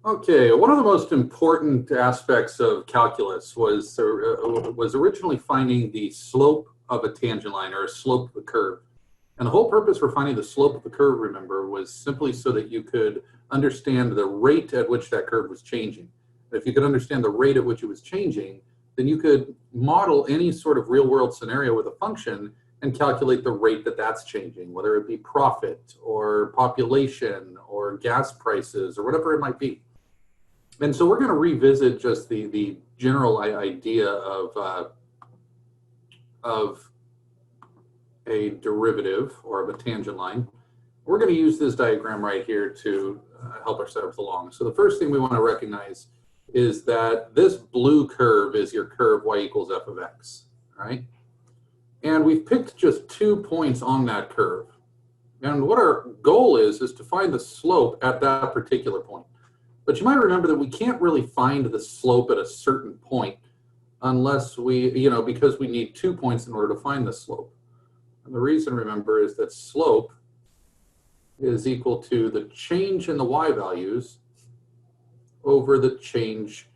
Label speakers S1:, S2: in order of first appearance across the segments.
S1: Okay, one of the most important aspects of calculus was originally finding the slope of a tangent line or a slope of a curve. And the whole purpose for finding the slope of the curve, remember, was simply so that you could understand the rate at which that curve was changing. If you could understand the rate at which it was changing, then you could model any sort of real world scenario with a function and calculate the rate that that's changing, whether it be profit or population or gas prices or whatever it might be. And so we're going to revisit just the general idea of a derivative or of a tangent line. We're going to use this diagram right here to help ourselves along. So the first thing we want to recognize is that this blue curve is your curve y equals f of x, right? And we've picked just 2 points on that curve. And what our goal is to find the slope at that particular point. But you might remember that we can't really find the slope at a certain point unless because we need 2 points in order to find the slope. And the reason, remember, is that slope is equal to the change in the y values over the change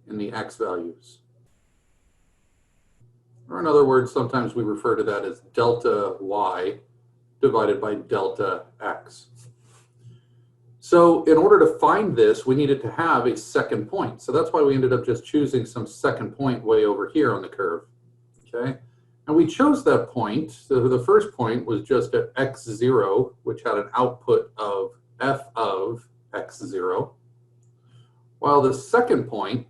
S1: in the x values. Or in other words, sometimes we refer to that as delta y divided by delta x. So in order to find this, we needed to have a second point. So that's why we ended up just choosing some second point way over here on the curve, okay? And we chose that point. So the first point was just at x0, which had an output of f of x0, while the second point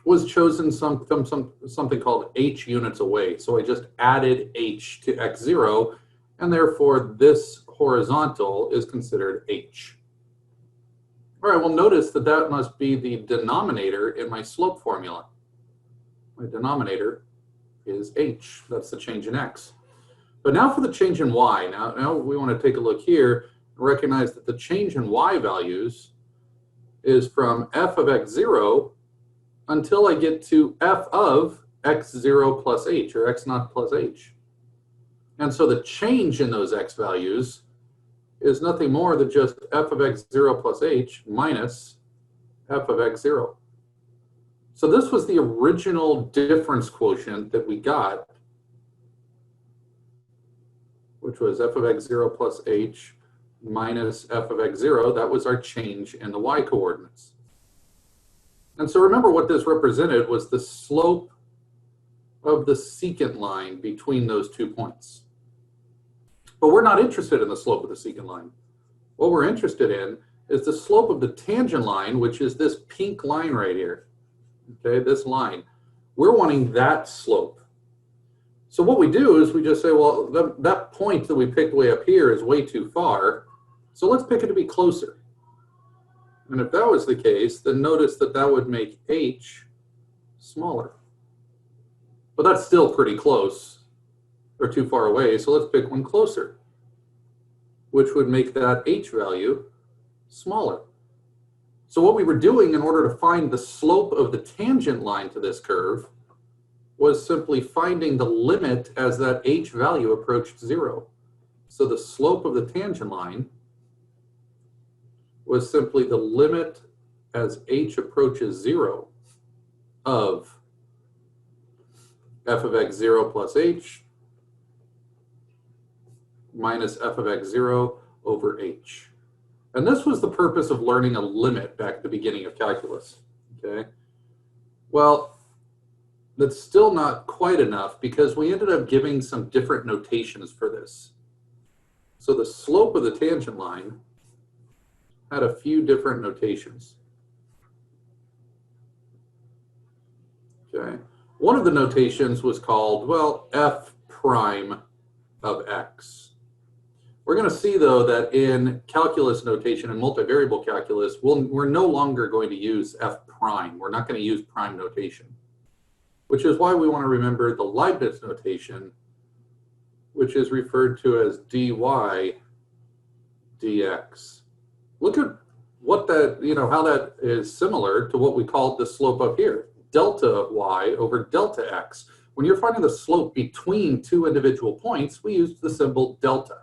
S1: was chosen something called h units away. So I just added h to x0, and therefore this horizontal is considered h. All right, well, notice that that must be the denominator in my slope formula. My denominator is h. That's the change in x. But now for the change in y. Now we want to take a look here and recognize that the change in y values is from f of x0 until I get to f of x0 plus h, or x naught plus h. And so the change in those x values is nothing more than just f of x0 plus h minus f of x0. So this was the original difference quotient that we got, which was f of x0 plus h minus f of x0. That was our change in the y coordinates. And so remember, what this represented was the slope of the secant line between those 2 points. But we're not interested in the slope of the secant line. What we're interested in is the slope of the tangent line, which is this pink line right here. Okay, this line. We're wanting that slope. So what we do is we just say, well, that point that we picked way up here is way too far, so let's pick it to be closer. And if that was the case, then notice that that would make h smaller. But that's still pretty close, or too far away, so let's pick one closer, which would make that h value smaller. So what we were doing in order to find the slope of the tangent line to this curve was simply finding the limit as that h value approached 0. So the slope of the tangent line was simply the limit as h approaches 0 of f of x0 plus h minus f of x0 over h. And this was the purpose of learning a limit back at the beginning of calculus, okay? Well, that's still not quite enough because we ended up giving some different notations for this. So the slope of the tangent line had a few different notations. Okay. One of the notations was called, well, f prime of x. We're going to see, though, that in calculus notation and multivariable calculus, we're no longer going to use f prime. We're not going to use prime notation, which is why we want to remember the Leibniz notation, which is referred to as dy dx. Look at what that, how that is similar to what we called the slope up here, delta y over delta x. When you're finding the slope between 2 individual points, we use the symbol delta.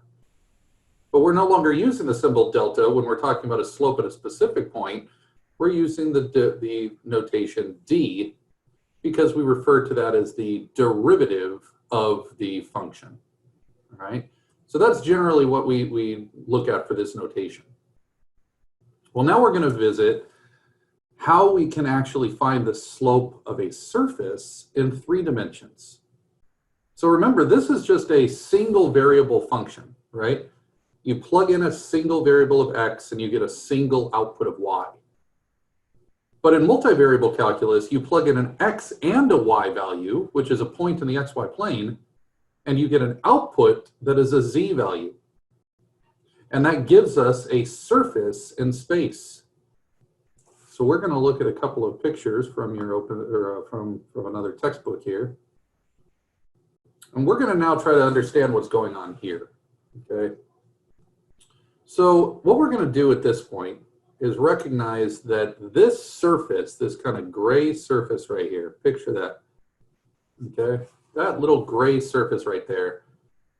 S1: but we're no longer using the symbol delta when we're talking about a slope at a specific point. We're using the notation d because we refer to that as the derivative of the function, all right? So that's generally what we look at for this notation. Well, now we're going to visit how we can actually find the slope of a surface in 3 dimensions. So remember, this is just a single variable function, right? You plug in a single variable of x and you get a single output of y. But in multivariable calculus, you plug in an x and a y value, which is a point in the xy plane, and you get an output that is a z value. And that gives us a surface in space. So we're going to look at a couple of pictures from your from another textbook here. And we're going to now try to understand what's going on here, okay? So what we're going to do at this point is recognize that this surface, this kind of gray surface right here, picture that, okay? That little gray surface right there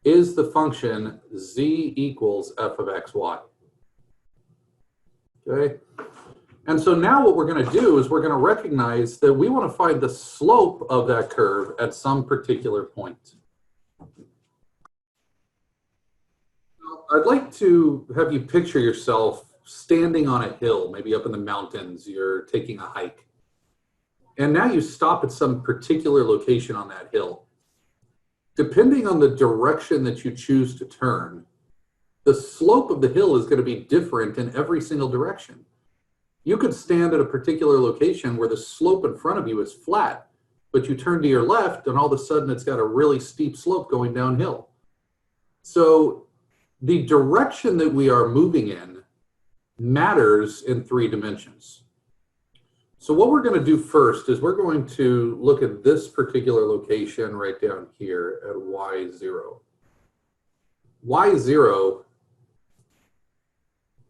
S1: is the function z equals f of xy, okay? And so now what we're going to do is we're going to recognize that we want to find the slope of that curve at some particular point. I'd like to have you picture yourself standing on a hill, maybe up in the mountains, you're taking a hike. And now you stop at some particular location on that hill. Depending on the direction that you choose to turn, the slope of the hill is going to be different in every single direction. You could stand at a particular location where the slope in front of you is flat, but you turn to your left and all of a sudden it's got a really steep slope going downhill. So the direction that we are moving in matters in 3 dimensions. So what we're going to do first is we're going to look at this particular location right down here at y0. Y0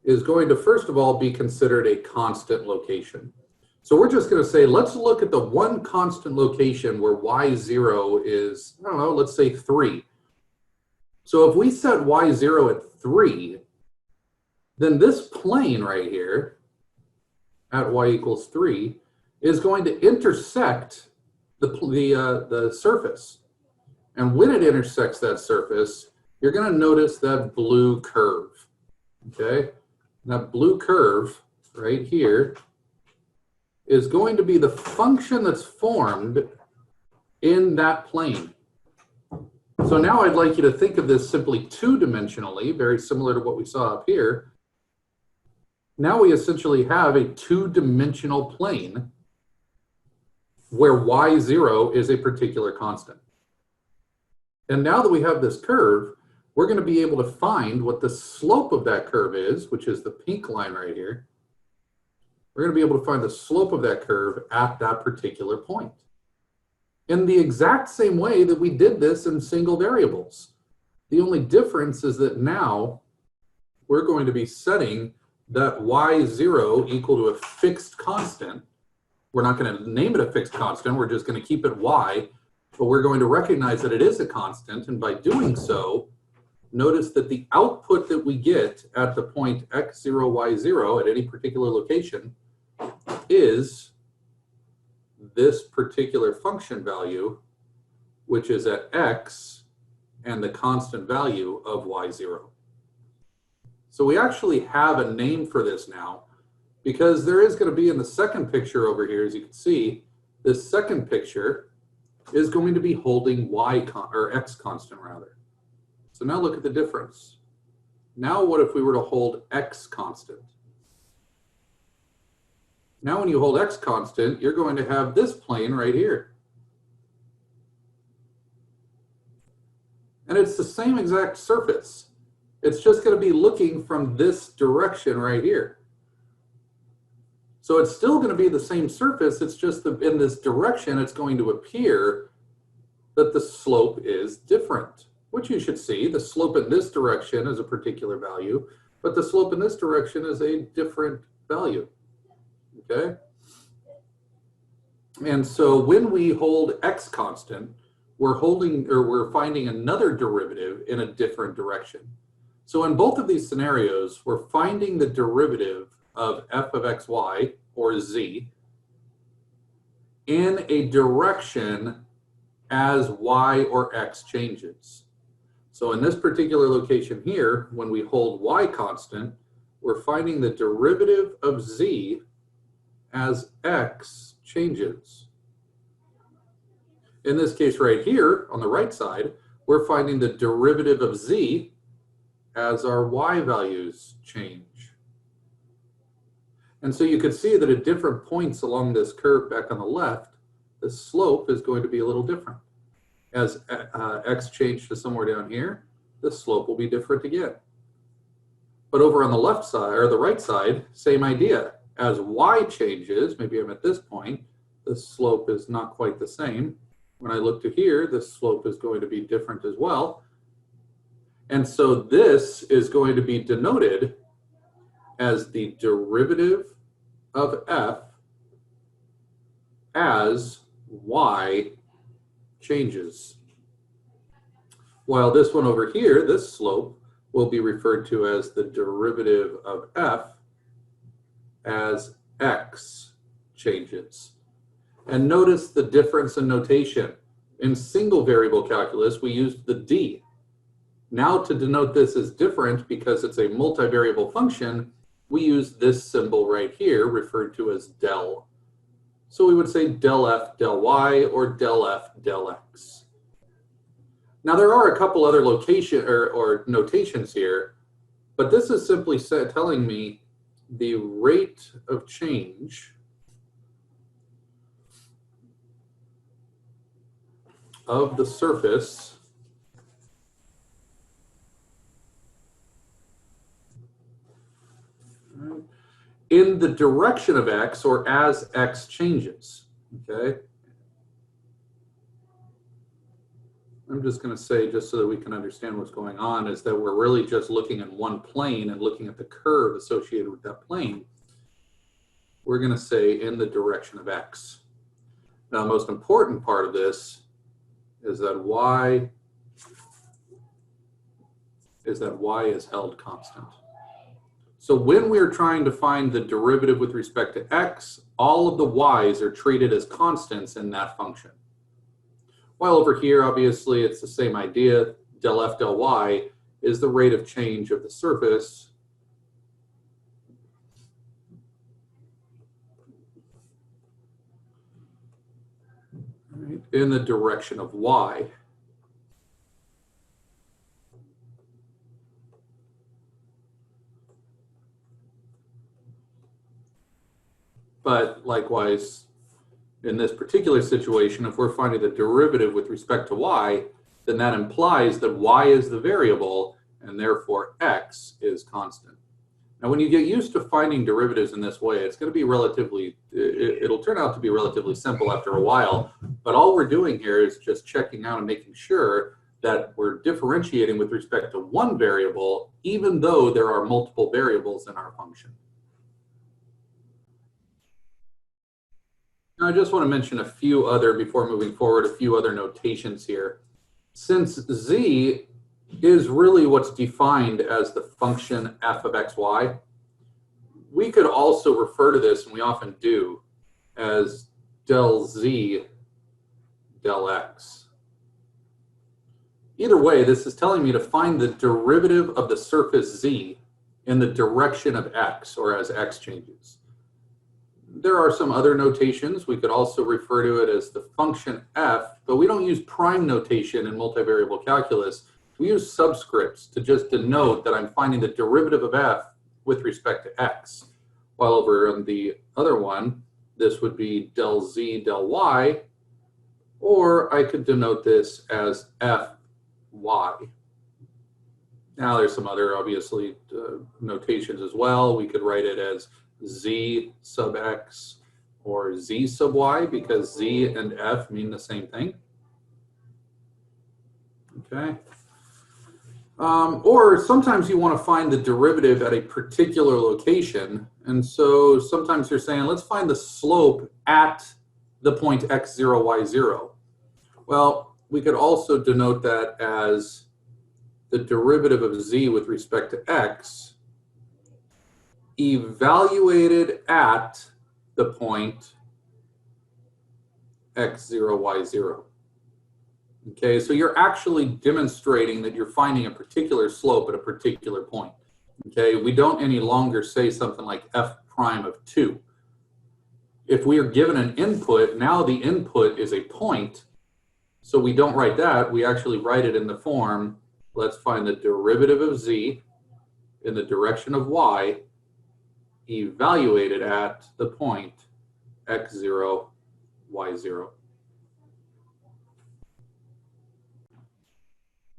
S1: is going to, first of all, be considered a constant location. So we're just going to say, let's look at the one constant location where y0 is, I don't know, let's say 3. So if we set y0 at 3, then this plane right here at y equals 3 is going to intersect the surface. And when it intersects that surface, you're going to notice that blue curve, okay? That blue curve right here is going to be the function that's formed in that plane. So now I'd like you to think of this simply 2-dimensionally, very similar to what we saw up here. Now we essentially have a 2-dimensional plane where y0 is a particular constant. And now that we have this curve, we're going to be able to find what the slope of that curve is, which is the pink line right here. We're going to be able to find the slope of that curve at that particular point, in the exact same way that we did this in single variables. The only difference is that now we're going to be setting that y0 equal to a fixed constant. We're not going to name it a fixed constant, we're just going to keep it y, but we're going to recognize that it is a constant, and by doing so, notice that the output that we get at the point x0, y0 at any particular location is this particular function value, which is at x and the constant value of y0. So we actually have a name for this now, because there is going to be in the second picture over here, as you can see, this second picture is going to be holding x constant rather. So now look at the difference. Now what if we were to hold x constant? Now when you hold x constant, you're going to have this plane right here. And it's the same exact surface. It's just going to be looking from this direction right here. So it's still going to be the same surface, it's just that in this direction it's going to appear that the slope is different. Which you should see, the slope in this direction is a particular value, but the slope in this direction is a different value, okay? And so when we hold x constant, we're finding another derivative in a different direction. So in both of these scenarios, we're finding the derivative of f of xy, or z, in a direction as y or x changes. So in this particular location here, when we hold y constant, we're finding the derivative of z as x changes. In this case right here, on the right side, we're finding the derivative of z as our y values change. And so you could see that at different points along this curve back on the left, the slope is going to be a little different. As x changed to somewhere down here, the slope will be different again. But over on the left side, or the right side, same idea. As y changes, maybe I'm at this point, the slope is not quite the same. When I look to here, the slope is going to be different as well. And so this is going to be denoted as the derivative of f as y changes. While this one over here, this slope, will be referred to as the derivative of f as x changes. And notice the difference in notation. In single variable calculus, we used the d. Now to denote this as different because it's a multivariable function, we use this symbol right here referred to as del. So we would say del f del y or del f del x. Now there are a couple other or notations here, but this is simply telling me the rate of change of the surface in the direction of x, or as x changes, okay? I'm just going to say, just so that we can understand what's going on, is that we're really just looking at one plane and looking at the curve associated with that plane. We're going to say in the direction of x. Now, the most important part of this is that y is held constant. So when we're trying to find the derivative with respect to x, all of the y's are treated as constants in that function. While over here, obviously, it's the same idea. Del f del y is the rate of change of the surface in the direction of y. But likewise, in this particular situation, if we're finding the derivative with respect to y, then that implies that y is the variable and therefore x is constant. Now, when you get used to finding derivatives in this way, it's going to be it'll turn out to be relatively simple after a while, but all we're doing here is just checking out and making sure that we're differentiating with respect to one variable, even though there are multiple variables in our function. Now, I just want to mention before moving forward, a few other notations here. Since z is really what's defined as the function f of xy, we could also refer to this, and we often do, as del z del x. Either way, this is telling me to find the derivative of the surface z in the direction of x, or as x changes. There are some other notations. We could also refer to it as the function f, but we don't use prime notation in multivariable calculus. We use subscripts to just denote that I'm finding the derivative of f with respect to x. While over on the other one, this would be del z del y, or I could denote this as fy. Now there's some other, obviously, notations as well. We could write it as z sub x or z sub y, because z and f mean the same thing. Okay. Or sometimes you want to find the derivative at a particular location. And so sometimes you're saying, let's find the slope at the point x0, y0. Well, we could also denote that as the derivative of z with respect to x evaluated at the point x0, y0. Okay, so you're actually demonstrating that you're finding a particular slope at a particular point. Okay, we don't any longer say something like f prime of 2. If we are given an input, now the input is a point, so we don't write that, we actually write it in the form, let's find the derivative of z in the direction of y evaluated at the point x0, y0.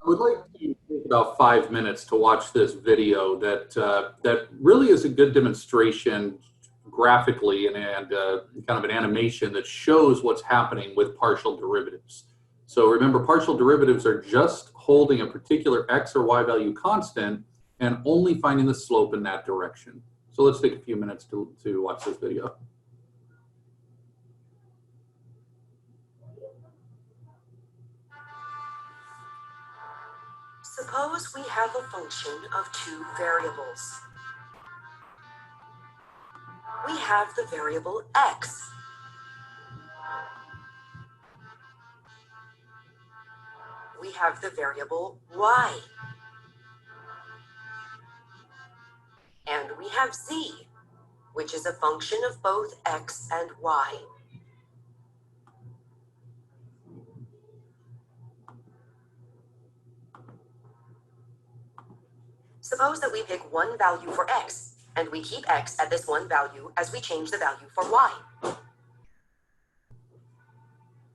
S1: I would like to take about 5 minutes to watch this video that really is a good demonstration graphically and kind of an animation that shows what's happening with partial derivatives. So remember, partial derivatives are just holding a particular x or y value constant and only finding the slope in that direction. So let's take a few minutes to watch this video.
S2: Suppose we have a function of two variables. We have the variable x. We have the variable y. And we have z, which is a function of both x and y. Suppose that we pick one value for x, and we keep x at this one value as we change the value for y.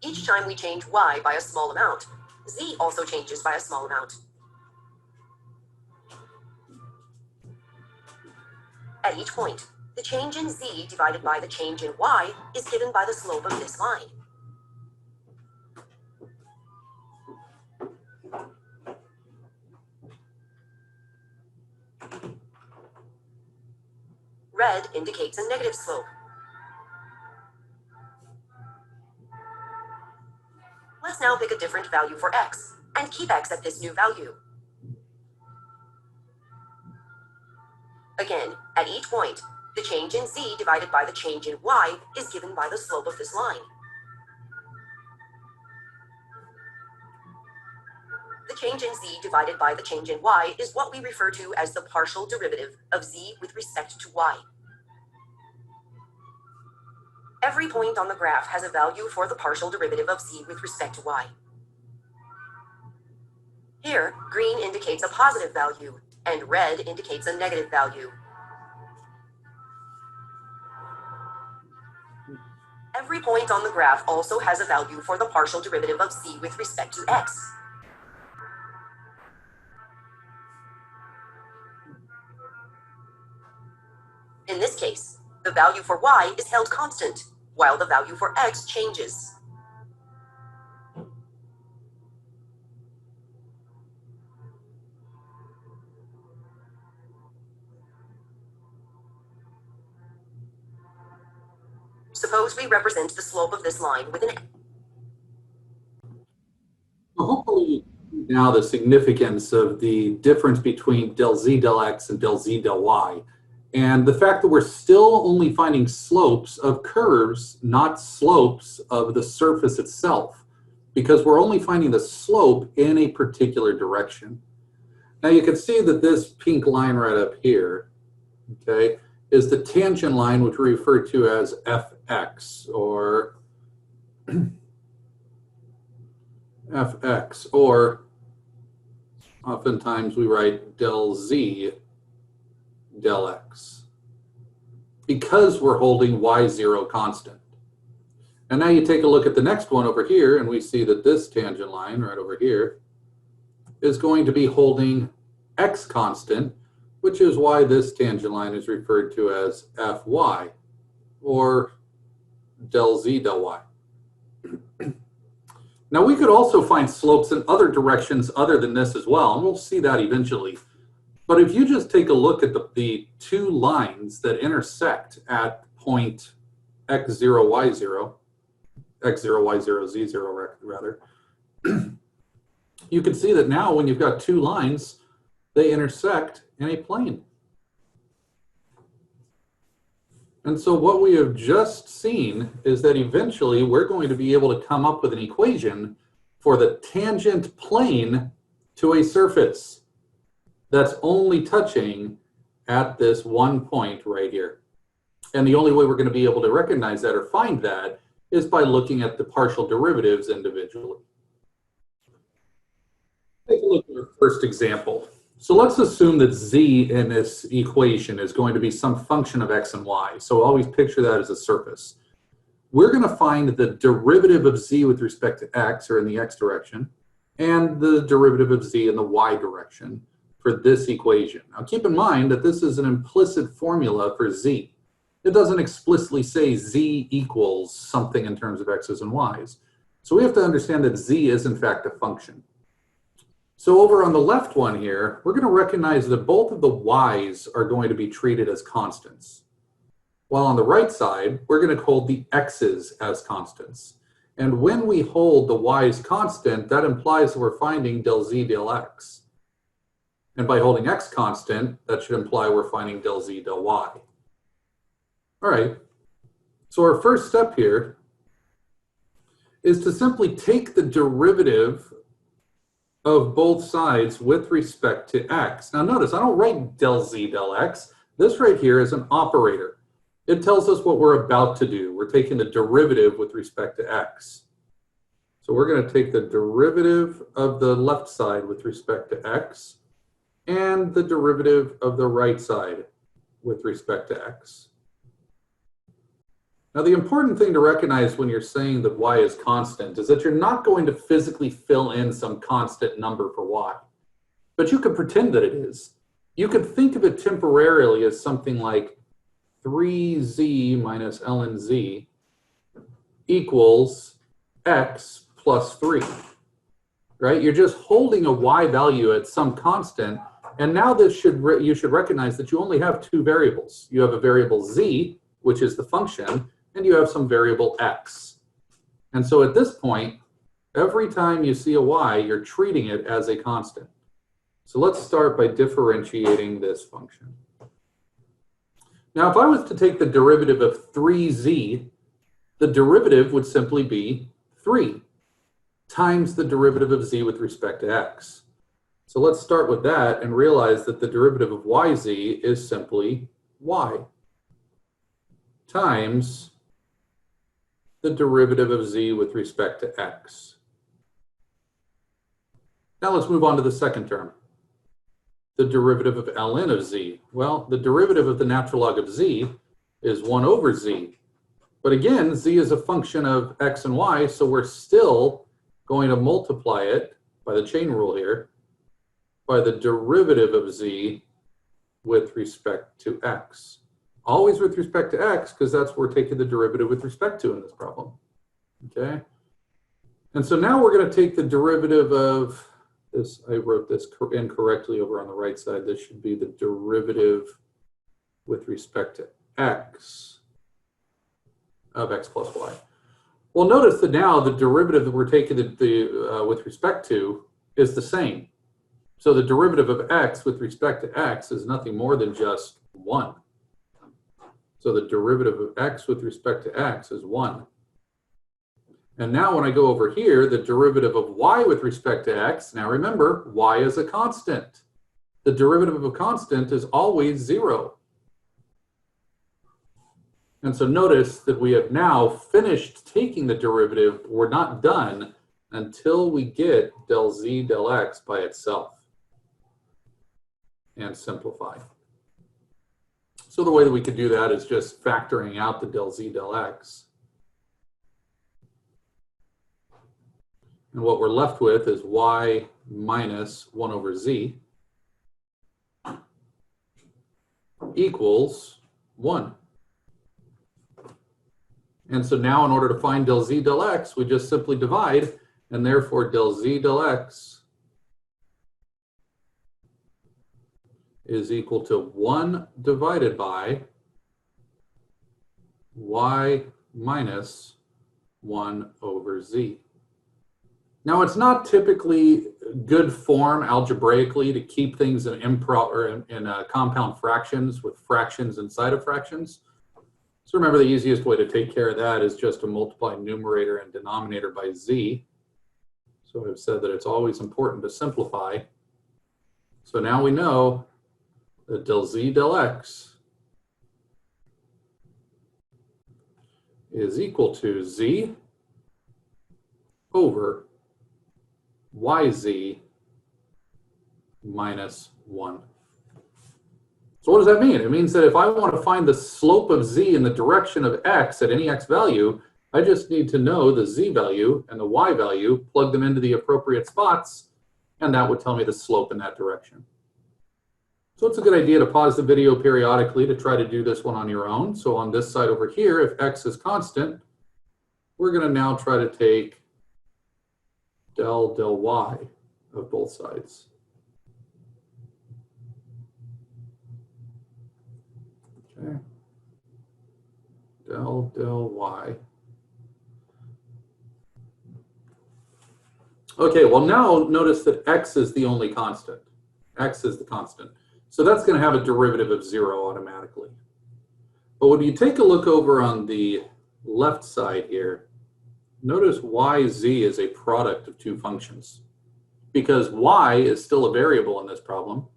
S2: Each time we change y by a small amount, z also changes by a small amount. At each point, the change in z divided by the change in y is given by the slope of this line. Red indicates a negative slope. Let's now pick a different value for x, and keep x at this new value. Again, at each point, the change in z divided by the change in y is given by the slope of this line. The change in z divided by the change in y is what we refer to as the partial derivative of z with respect to y. Every point on the graph has a value for the partial derivative of z with respect to y. Here, green indicates a positive value, and red indicates a negative value. Every point on the graph also has a value for the partial derivative of z with respect to x. In this case, the value for y is held constant, while the value for x changes. Suppose we represent the slope of this line with an...
S1: Hopefully now the significance of the difference between del z del x and del z del y, and the fact that we're still only finding slopes of curves, not slopes of the surface itself, because we're only finding the slope in a particular direction. Now you can see that this pink line right up here, okay, is the tangent line, which we refer to as fx, or fx, or oftentimes we write del z del x, because we're holding y0 constant. And now you take a look at the next one over here, and we see that this tangent line right over here is going to be holding x constant, which is why this tangent line is referred to as fy, or del z del y. Now we could also find slopes in other directions other than this as well, and we'll see that eventually. But if you just take a look at the two lines that intersect at point x0, y0, x0, y0, z0 rather, you can see that now when you've got two lines, they intersect in a plane. And so what we have just seen is that eventually we're going to be able to come up with an equation for the tangent plane to a surface that's only touching at this one point right here. And the only way we're going to be able to recognize that or find that is by looking at the partial derivatives individually. Take a look at our first example. So let's assume that z in this equation is going to be some function of x and y. So always picture that as a surface. We're going to find the derivative of z with respect to x, or in the x direction, and the derivative of z in the y direction for this equation. Now keep in mind that this is an implicit formula for z. It doesn't explicitly say z equals something in terms of x's and y's. So we have to understand that z is in fact a function. So over on the left one here, we're going to recognize that both of the y's are going to be treated as constants. While on the right side, we're going to hold the x's as constants. And when we hold the y's constant, that implies that we're finding del z del x. And by holding x constant, that should imply we're finding del z del y. All right, so our first step here is to simply take the derivative of both sides with respect to x. Now notice, I don't write del z del x. This right here is an operator. It tells us what we're about to do. We're taking the derivative with respect to x. So we're going to take the derivative of the left side with respect to x and the derivative of the right side with respect to x. Now, the important thing to recognize when you're saying that y is constant is that you're not going to physically fill in some constant number for y, but you can pretend that it is. You could think of it temporarily as something like 3z minus ln z equals x plus 3, right? You're just holding a y value at some constant, and now you should recognize that you only have two variables. You have a variable z, which is the function, and you have some variable x. And so at this point, every time you see a y, you're treating it as a constant. So let's start by differentiating this function. Now, if I was to take the derivative of 3z, the derivative would simply be 3 times the derivative of z with respect to x. So let's start with that and realize that the derivative of yz is simply y times the derivative of z with respect to x. Now let's move on to the second term, the derivative of ln of z. Well, the derivative of the natural log of z is 1 over z. But again, z is a function of x and y, so we're still going to multiply it by the chain rule here by the derivative of z with respect to x. Always with respect to x, because that's what we're taking the derivative with respect to in this problem, okay? And so now we're going to take the derivative of this. I wrote this incorrectly over on the right side. This should be the derivative with respect to x of x plus y. Well, notice that now the derivative that we're taking with respect to is the same. So the derivative of x with respect to x is nothing more than just 1. So the derivative of x with respect to x is 1. And now when I go over here, the derivative of y with respect to x, now remember, y is a constant. The derivative of a constant is always 0. And so notice that we have now finished taking the derivative. We're not done until we get del z del x by itself and simplify. So the way that we could do that is just factoring out the del z del x. And what we're left with is y minus 1 over z equals 1. And so now in order to find del z del x, we just simply divide, and therefore del z del x is equal to 1 divided by y minus 1 over z. Now, it's not typically good form algebraically to keep things in compound fractions with fractions inside of fractions. So remember, the easiest way to take care of that is just to multiply numerator and denominator by z. So I've said that it's always important to simplify. So now we know that del z del x is equal to z over yz minus 1. So what does that mean? It means that if I want to find the slope of z in the direction of x at any x value, I just need to know the z value and the y value, plug them into the appropriate spots, and that would tell me the slope in that direction. So it's a good idea to pause the video periodically to try to do this one on your own. So on this side over here, if x is constant, we're going to now try to take del y of both sides. Okay. Del y. Okay, well now notice that x is the only constant. X is the constant. So that's going to have a derivative of 0 automatically. But when you take a look over on the left side here, notice yz is a product of two functions. Because y is still a variable in this problem,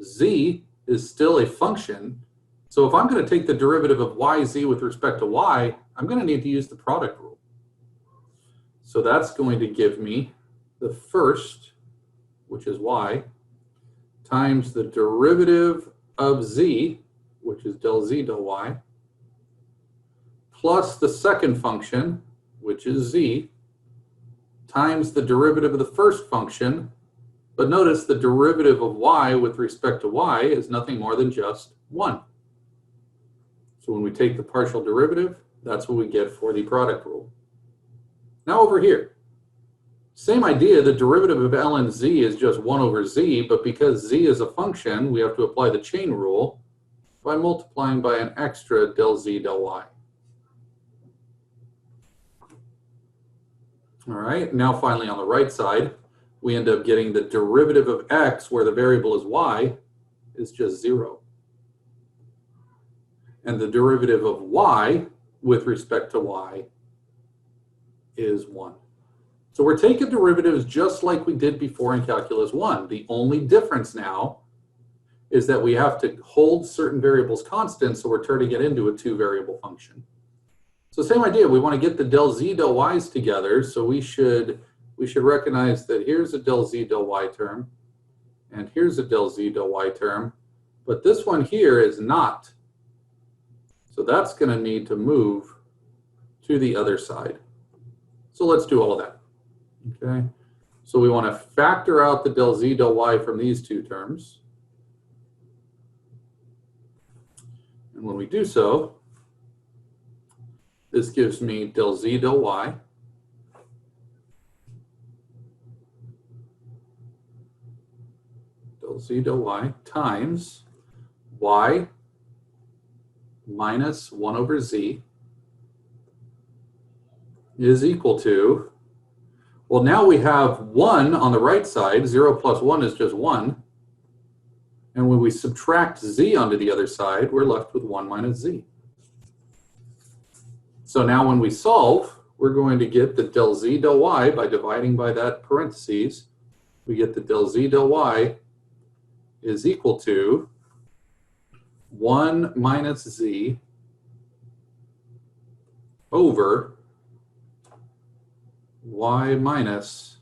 S1: z is still a function. So if I'm going to take the derivative of yz with respect to y, I'm going to need to use the product rule. So that's going to give me the first, which is y, times the derivative of z, which is del z del y, plus the second function, which is z, times the derivative of the first function. But notice the derivative of y with respect to y is nothing more than just 1. So when we take the partial derivative, that's what we get for the product rule. Now over here, same idea, the derivative of ln z is just 1 over z, but because z is a function, we have to apply the chain rule by multiplying by an extra del z del y. All right, now finally on the right side, we end up getting the derivative of x, where the variable is y, is just 0. And the derivative of y with respect to y is 1. So we're taking derivatives just like we did before in Calculus 1. The only difference now is that we have to hold certain variables constant, so we're turning it into a two-variable function. So same idea, we want to get the del z del y's together, so we should recognize that here's a del z del y term, and here's a del z del y term, but this one here is not. So that's going to need to move to the other side. So let's do all of that. Okay, so we want to factor out the del z del y from these two terms. And when we do so, this gives me del z del y times y minus 1 over z is equal to, well, now we have 1 on the right side. 0 plus 1 is just 1. And when we subtract z onto the other side, we're left with 1 minus z. So now when we solve, we're going to get the del z del y by dividing by that parentheses. We get the del z del y is equal to 1 minus z over y minus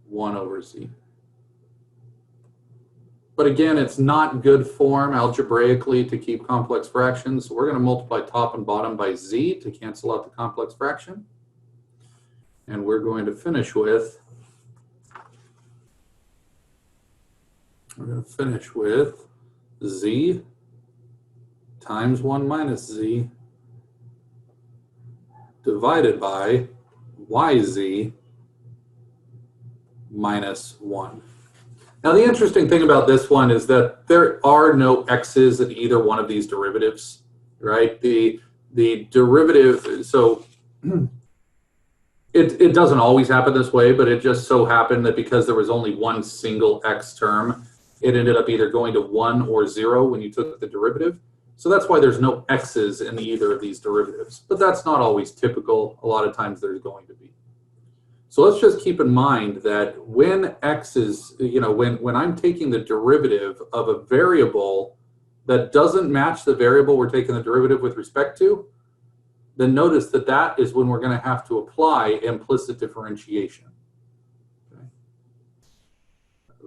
S1: 1 over z. But again, it's not good form algebraically to keep complex fractions. So we're going to multiply top and bottom by z to cancel out the complex fraction. And we're going to finish with, z times 1 minus z divided by yz minus 1. Now the interesting thing about this one is that there are no x's in either one of these derivatives, right? The derivative, so It doesn't always happen this way, but it just so happened that because there was only one single x term, it ended up either going to 1 or 0 when you took the derivative. So that's why there's no x's in either of these derivatives. But that's not always typical. A lot of times there's going to be. So let's just keep in mind that when x is, when I'm taking the derivative of a variable that doesn't match the variable we're taking the derivative with respect to, then notice that that is when we're going to have to apply implicit differentiation. Okay.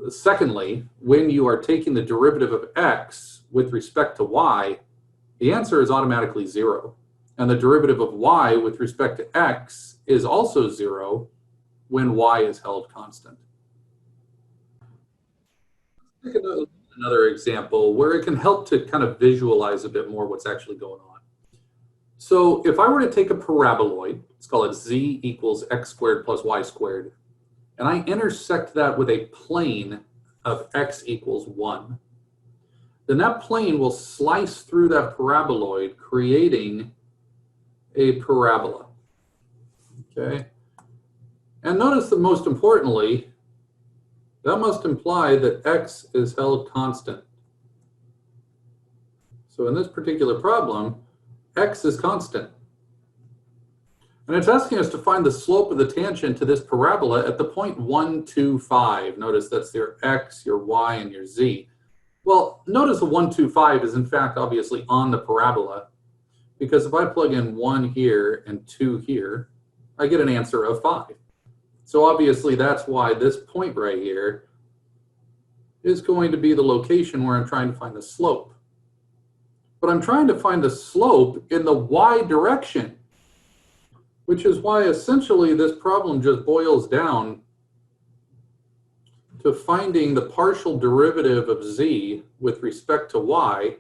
S1: Secondly, when you are taking the derivative of x with respect to y, the answer is automatically 0. And the derivative of y with respect to x is also 0 when y is held constant. Take another example where it can help to kind of visualize a bit more what's actually going on. So if I were to take a paraboloid, let's call it z equals x squared plus y squared, and I intersect that with a plane of x equals 1, then that plane will slice through that paraboloid, creating a parabola. Okay? And notice that most importantly, that must imply that x is held constant. So in this particular problem, x is constant. And it's asking us to find the slope of the tangent to this parabola at the point 1, 2, 5. Notice that's your x, your y, and your z. Well, notice the 1, 2, 5 is in fact obviously on the parabola, because if I plug in 1 here and 2 here, I get an answer of 5. So obviously that's why this point right here is going to be the location where I'm trying to find the slope. But I'm trying to find the slope in the y direction, which is why essentially this problem just boils down to finding the partial derivative of z with respect to y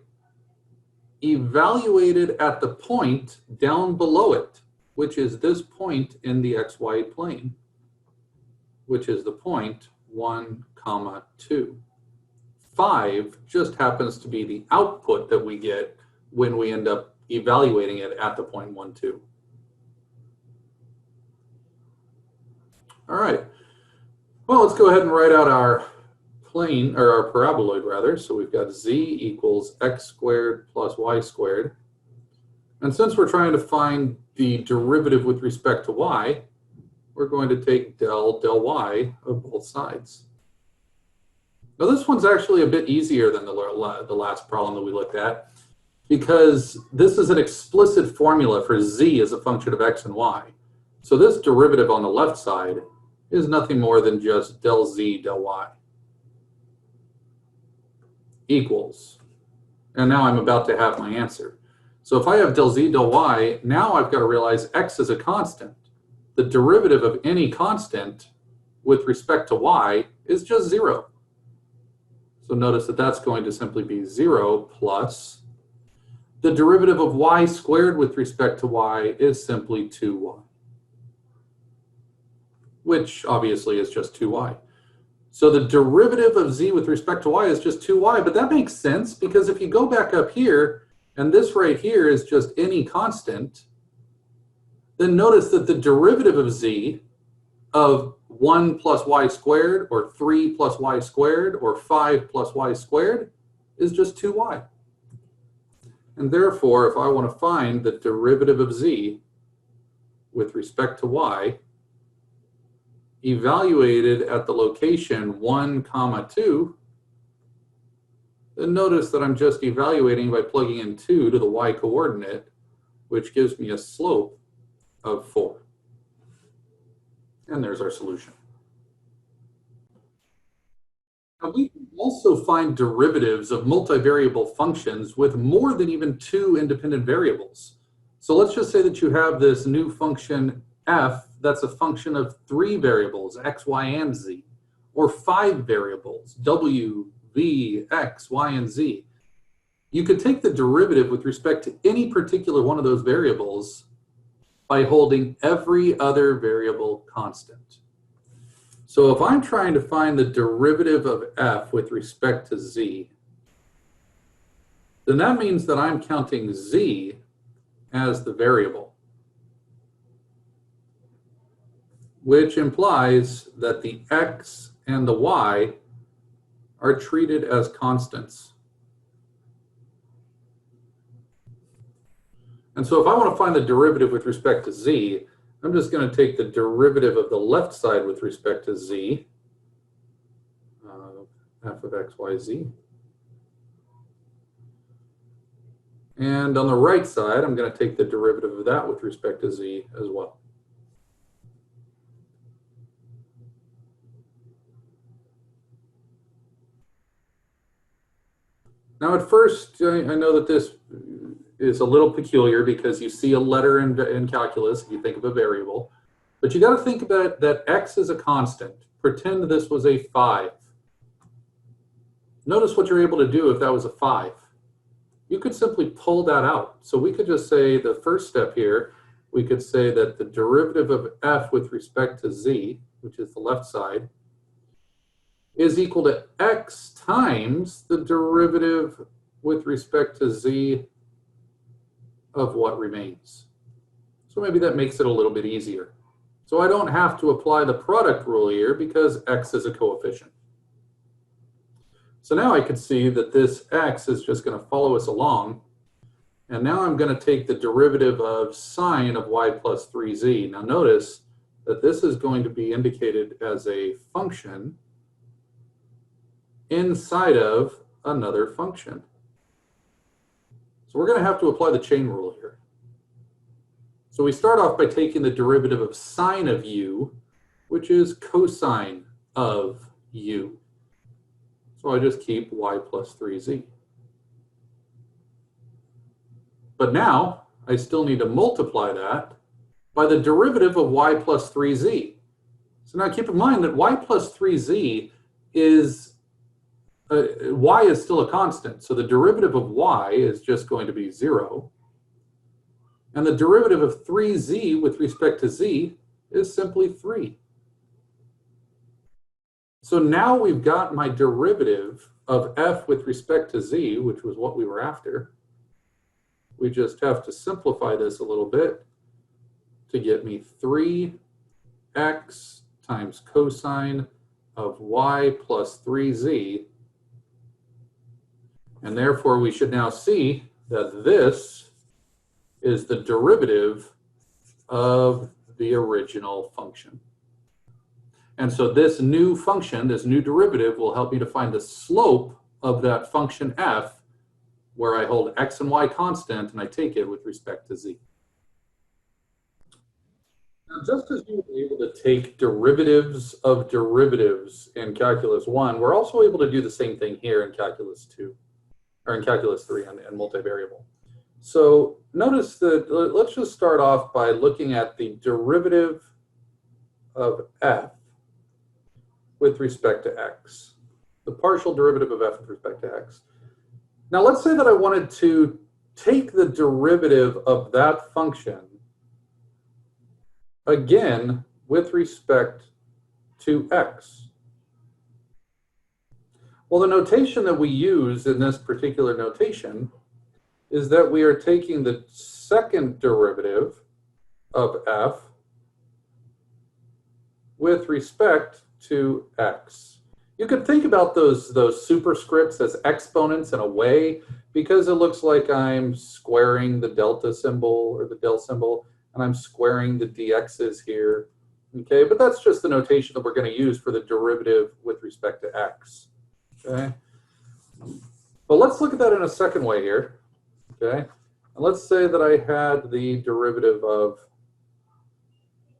S1: evaluated at the point down below it, which is this point in the xy plane, which is the point 1, 2. 5 just happens to be the output that we get when we end up evaluating it at the point 1, 2. All right. Well, let's go ahead and write out our plane, or our paraboloid rather. So we've got z equals x squared plus y squared. And since we're trying to find the derivative with respect to y, we're going to take del y of both sides. Now this one's actually a bit easier than the last problem that we looked at, because this is an explicit formula for z as a function of x and y. So this derivative on the left side is nothing more than just del z del y equals. And now I'm about to have my answer. So if I have del z del y, now I've got to realize x is a constant. The derivative of any constant with respect to y is just 0. So notice that that's going to simply be 0 plus the derivative of y squared with respect to y is simply 2y, which obviously is just 2y. So the derivative of z with respect to y is just 2y, but that makes sense because if you go back up here, and this right here is just any constant, then notice that the derivative of z of 1 plus y squared, or 3 plus y squared, or 5 plus y squared is just 2y. And therefore, if I want to find the derivative of z with respect to y, evaluated at the location 1, 2, then notice that I'm just evaluating by plugging in 2 to the y coordinate, which gives me a slope of 4. And there's our solution. Now we can also find derivatives of multivariable functions with more than even 2 independent variables. So let's just say that you have this new function f that's a function of 3 variables, x, y, and z, or 5 variables, w, v, x, y, and z. You could take the derivative with respect to any particular one of those variables by holding every other variable constant. So if I'm trying to find the derivative of f with respect to z, then that means that I'm counting z as the variable. which implies that the x and the y are treated as constants. And so if I want to find the derivative with respect to z, I'm just going to take the derivative of the left side with respect to z, f of x, y, z. And on the right side, I'm going to take the derivative of that with respect to z as well. Now at first, I know that this is a little peculiar because you see a letter in calculus if you think of a variable, but you got to think about that x is a constant. Pretend this was a 5. Notice what you're able to do if that was a 5. You could simply pull that out. So we could just say the first step here, we could say that the derivative of f with respect to z, which is the left side, is equal to x times the derivative with respect to z of what remains. So maybe that makes it a little bit easier. So I don't have to apply the product rule here because x is a coefficient. So now I can see that this x is just going to follow us along. And now I'm going to take the derivative of sine of y plus 3z. Now notice that this is going to be indicated as a function inside of another function. So we're going to have to apply the chain rule here. So we start off by taking the derivative of sine of u, which is cosine of u. So I just keep y plus 3z. But now I still need to multiply that by the derivative of y plus 3z. So now keep in mind that y plus 3z is y is still a constant, so the derivative of y is just going to be 0. And the derivative of 3z with respect to z is simply 3. So now we've got my derivative of f with respect to z, which was what we were after. We just have to simplify this a little bit to get me 3x times cosine of y plus 3z. And therefore, we should now see that this is the derivative of the original function. And so this new function, this new derivative, will help me to find the slope of that function f, where I hold x and y constant, and I take it with respect to z. Now, just as you were able to take derivatives of derivatives in Calculus 1, we're also able to do the same thing here in Calculus 2. Or in Calculus 3 and multivariable. So notice that, let's just start off by looking at the derivative of f with respect to x. The partial derivative of f with respect to x. Now let's say that I wanted to take the derivative of that function again with respect to x. Well, the notation that we use in this particular notation is that we are taking the second derivative of f with respect to x. You could think about those superscripts as exponents in a way, because it looks like I'm squaring the delta symbol or the del symbol, and I'm squaring the dx's here. Okay, but that's just the notation that we're going to use for the derivative with respect to x. Okay, but let's look at that in a second way here. Okay, and let's say that I had the derivative of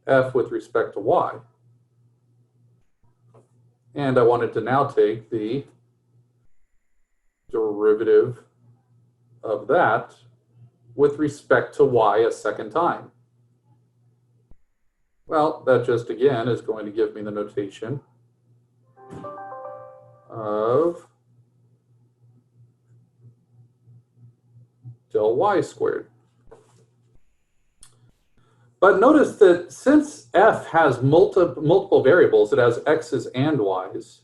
S1: f with respect to y, and I wanted to now take the derivative of that with respect to y a second time. Well, that just again is going to give me the notation of del y squared. But notice that since f has multiple variables, it has x's and y's,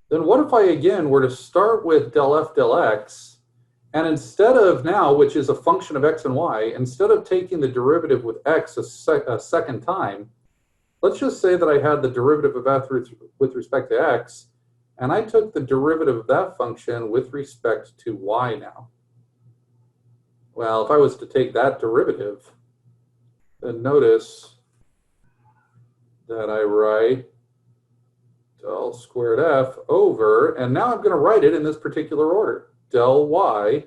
S1: then what if I again were to start with del f del x, and instead of now, which is a function of x and y, instead of taking the derivative with x a second time, let's just say that I had the derivative of f with respect to x, and I took the derivative of that function with respect to y now. Well, if I was to take that derivative, then notice that I write del squared f over, and now I'm going to write it in this particular order, del y,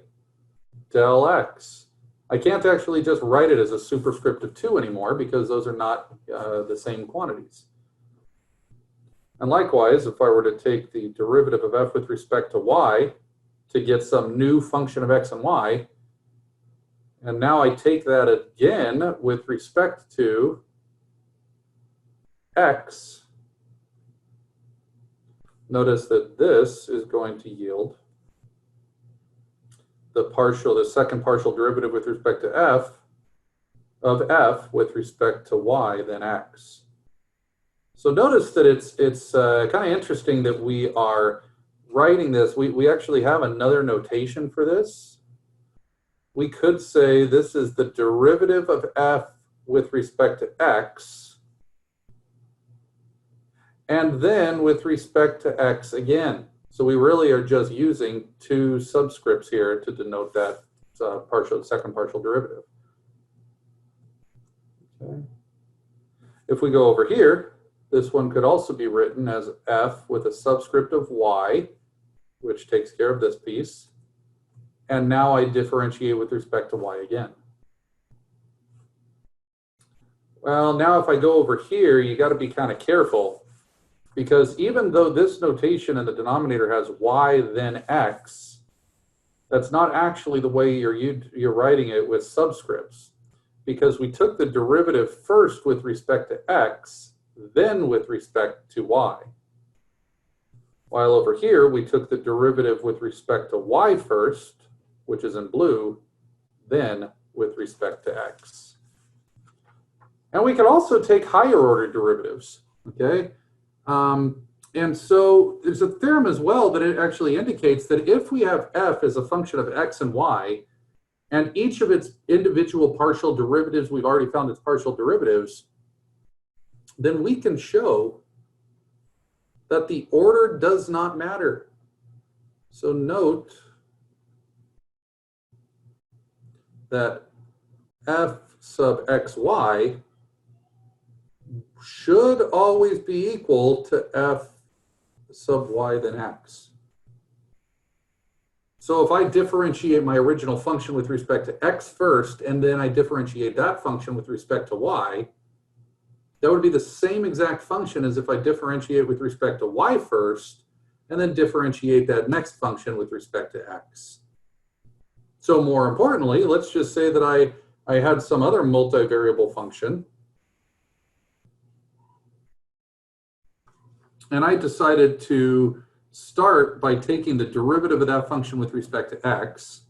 S1: del x. I can't actually just write it as a superscript of 2 anymore because those are not the same quantities. And likewise, if I were to take the derivative of f with respect to y to get some new function of x and y, and now I take that again with respect to x, notice that this is going to yield the second partial derivative with respect to f of f with respect to y, then x. So notice that it's kind of interesting that we are writing this. We actually have another notation for this. We could say this is the derivative of f with respect to x, and then with respect to x again. So we really are just using two subscripts here to denote that second partial derivative. Okay. If we go over here, this one could also be written as f with a subscript of y, which takes care of this piece. And now I differentiate with respect to y again. Well, now if I go over here, you got to be kind of careful, because even though this notation in the denominator has y then x, that's not actually the way you're writing it with subscripts, because we took the derivative first with respect to x, then with respect to y. While over here, we took the derivative with respect to y first, which is in blue, then with respect to x. And we could also take higher order derivatives, okay? And so there's a theorem as well that it actually indicates that if we have f as a function of x and y, and each of its individual partial derivatives, we've already found its partial derivatives, then we can show that the order does not matter. So note that f sub xy should always be equal to f sub y then x. So if I differentiate my original function with respect to x first, and then I differentiate that function with respect to y, that would be the same exact function as if I differentiate with respect to y first, and then differentiate that next function with respect to x. So more importantly, let's just say that I had some other multivariable function, and I decided to start by taking the derivative of that function with respect to x.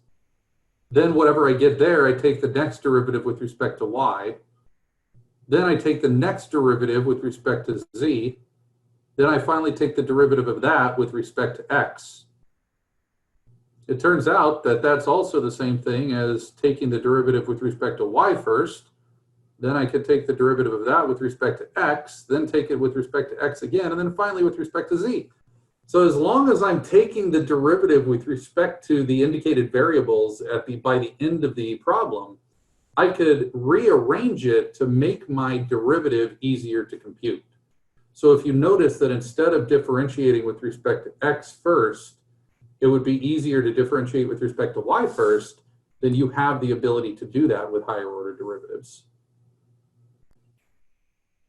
S1: Then whatever I get there, I take the next derivative with respect to y. Then I take the next derivative with respect to z. Then I finally take the derivative of that with respect to x. It turns out that that's also the same thing as taking the derivative with respect to y first. Then I could take the derivative of that with respect to x, then take it with respect to x again, and then finally with respect to z. So as long as I'm taking the derivative with respect to the indicated variables by the end of the problem, I could rearrange it to make my derivative easier to compute. So if you notice that instead of differentiating with respect to x first, it would be easier to differentiate with respect to y first, then you have the ability to do that with higher order derivatives.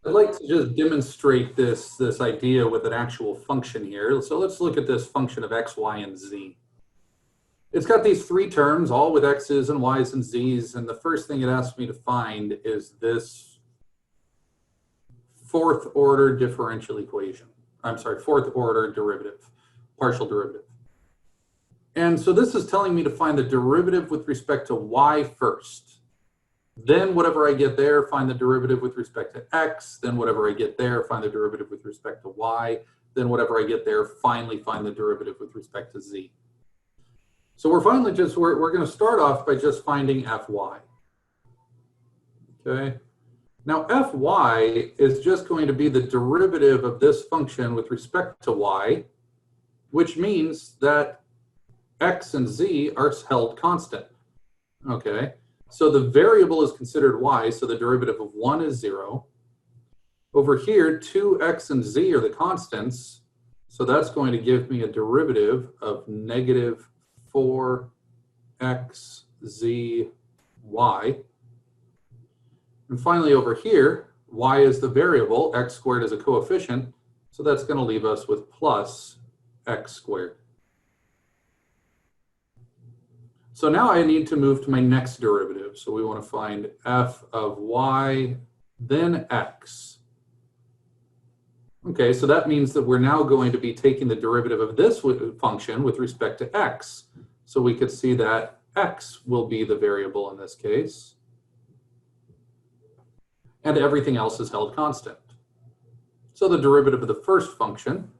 S1: I'd like to just demonstrate this idea with an actual function here. So let's look at this function of x, y, and z. It's got these three terms, all with x's and y's and z's, and the first thing it asks me to find is this fourth order differential equation. I'm sorry, fourth order derivative, partial derivative. And so this is telling me to find the derivative with respect to y first. Then whatever I get there, find the derivative with respect to x. Then whatever I get there, find the derivative with respect to y. Then whatever I get there, finally find the derivative with respect to z. So we're finally we're going to start off by just finding fy. Okay. Now fy is just going to be the derivative of this function with respect to y, which means that x and z are held constant. Okay, so the variable is considered y, so the derivative of 1 is 0. Over here, 2x and z are the constants, so that's going to give me a derivative of negative 4x z y. And finally over here, y is the variable, x squared is a coefficient, so that's going to leave us with plus x squared. So now I need to move to my next derivative. So we want to find f of y, then x. Okay, so that means that we're now going to be taking the derivative of this function with respect to x. So we could see that x will be the variable in this case. And everything else is held constant. So the derivative of the first function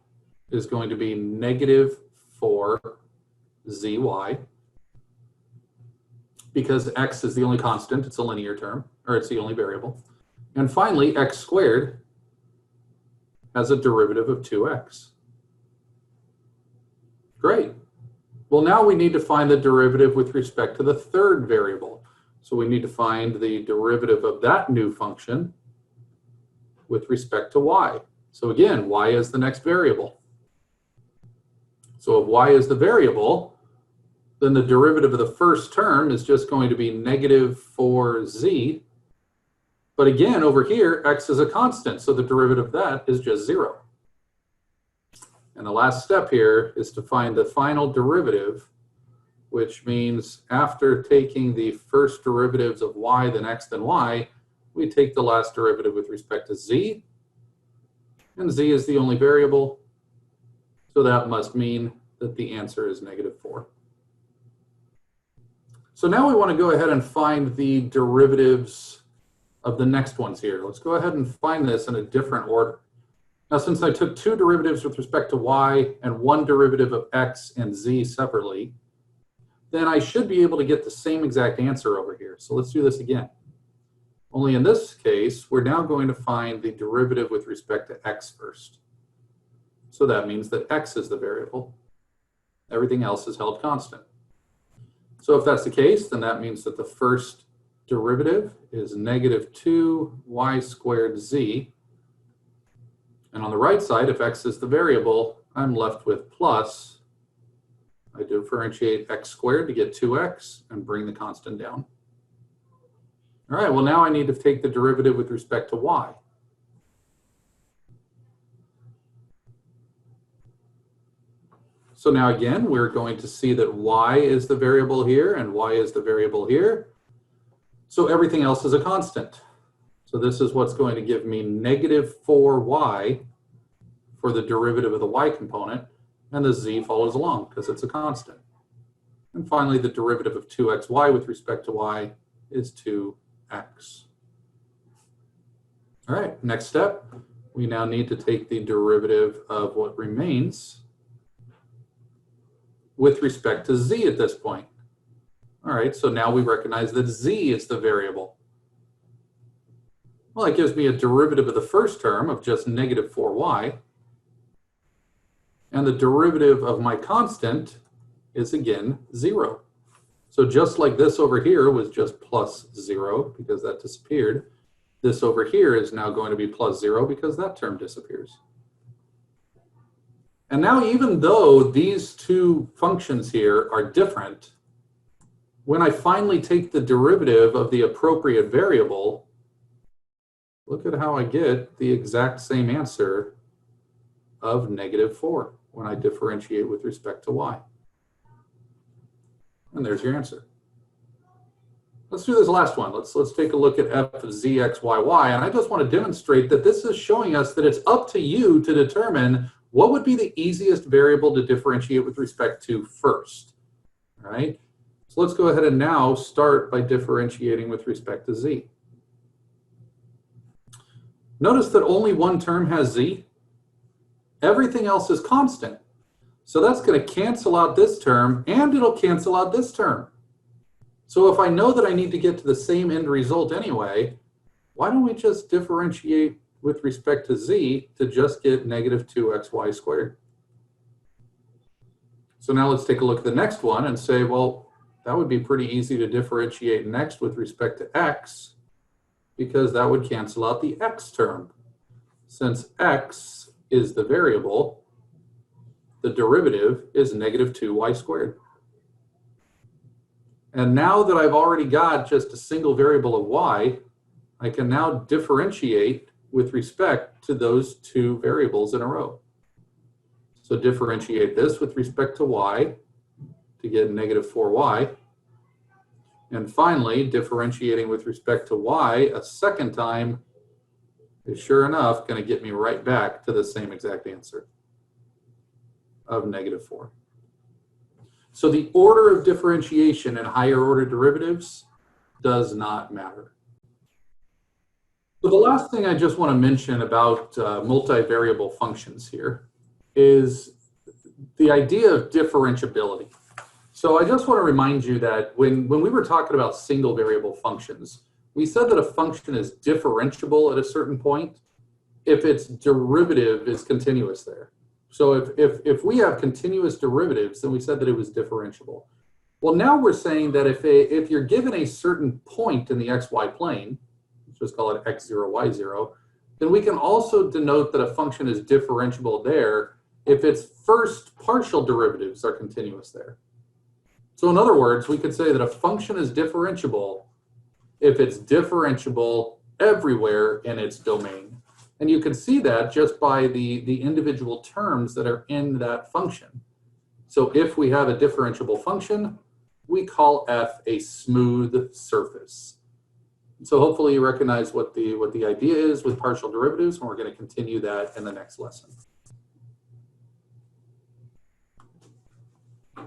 S1: is going to be negative 4zy, because x is the only constant, it's a linear term, or it's the only variable. And finally, x squared has a derivative of 2x. Great. Well, now we need to find the derivative with respect to the third variable. So we need to find the derivative of that new function with respect to y. So again, y is the next variable. So if y is the variable, then the derivative of the first term is just going to be negative 4z. But again, over here, x is a constant, so the derivative of that is just 0. And the last step here is to find the final derivative, which means after taking the first derivatives of y, then x, then y, we take the last derivative with respect to z, and z is the only variable, so that must mean that the answer is negative 4. So now we want to go ahead and find the derivatives of the next ones here. Let's go ahead and find this in a different order. Now, since I took 2 derivatives with respect to y and 1 derivative of x and z separately, then I should be able to get the same exact answer over here. So let's do this again. Only in this case, we're now going to find the derivative with respect to x first. So that means that x is the variable. Everything else is held constant. So if that's the case, then that means that the first derivative is negative 2y squared z. And on the right side, if x is the variable, I'm left with plus. I differentiate x squared to get 2x and bring the constant down. All right, well now I need to take the derivative with respect to y. So now again, we're going to see that y is the variable here and y is the variable here. So everything else is a constant. So this is what's going to give me negative 4y for the derivative of the y component, and the z follows along because it's a constant. And finally, the derivative of 2xy with respect to y is 2x. All right, next step, we now need to take the derivative of what remains with respect to z at this point. All right, so now we recognize that z is the variable. Well, it gives me a derivative of the first term of just negative 4y. And the derivative of my constant is again 0. So just like this over here was just plus 0 because that disappeared, this over here is now going to be plus 0 because that term disappears. And now even though these two functions here are different, when I finally take the derivative of the appropriate variable, look at how I get the exact same answer of negative 4 when I differentiate with respect to y. And there's your answer. Let's do this last one. Let's take a look at f of z, x, y, y. And I just want to demonstrate that this is showing us that it's up to you to determine what would be the easiest variable to differentiate with respect to first. All right? So let's go ahead and now start by differentiating with respect to z. Notice that only one term has z. Everything else is constant. So that's going to cancel out this term, and it'll cancel out this term. So if I know that I need to get to the same end result anyway, why don't we just differentiate with respect to z to just get negative 2xy squared? So now let's take a look at the next one and say, well, that would be pretty easy to differentiate next with respect to x, because that would cancel out the x term. Since x is the variable, the derivative is negative 2y squared. And now that I've already got just a single variable of y, I can now differentiate with respect to those two variables in a row. So differentiate this with respect to y to get negative 4y. And finally, differentiating with respect to y a second time is sure enough going to get me right back to the same exact answer of negative 4. So the order of differentiation in higher order derivatives does not matter. So the last thing I just want to mention about multivariable functions here is the idea of differentiability. So I just want to remind you that when we were talking about single variable functions, we said that a function is differentiable at a certain point if its derivative is continuous there. So if we have continuous derivatives, then we said that it was differentiable. Well, now we're saying that if you're given a certain point in the xy plane, let's just call it x0, y0, then we can also denote that a function is differentiable there if its first partial derivatives are continuous there. So in other words, we could say that a function is differentiable if it's differentiable everywhere in its domain. And you can see that just by the individual terms that are in that function. So if we have a differentiable function, we call f a smooth surface. So hopefully you recognize what the idea is with partial derivatives, and we're going to continue that in the next lesson.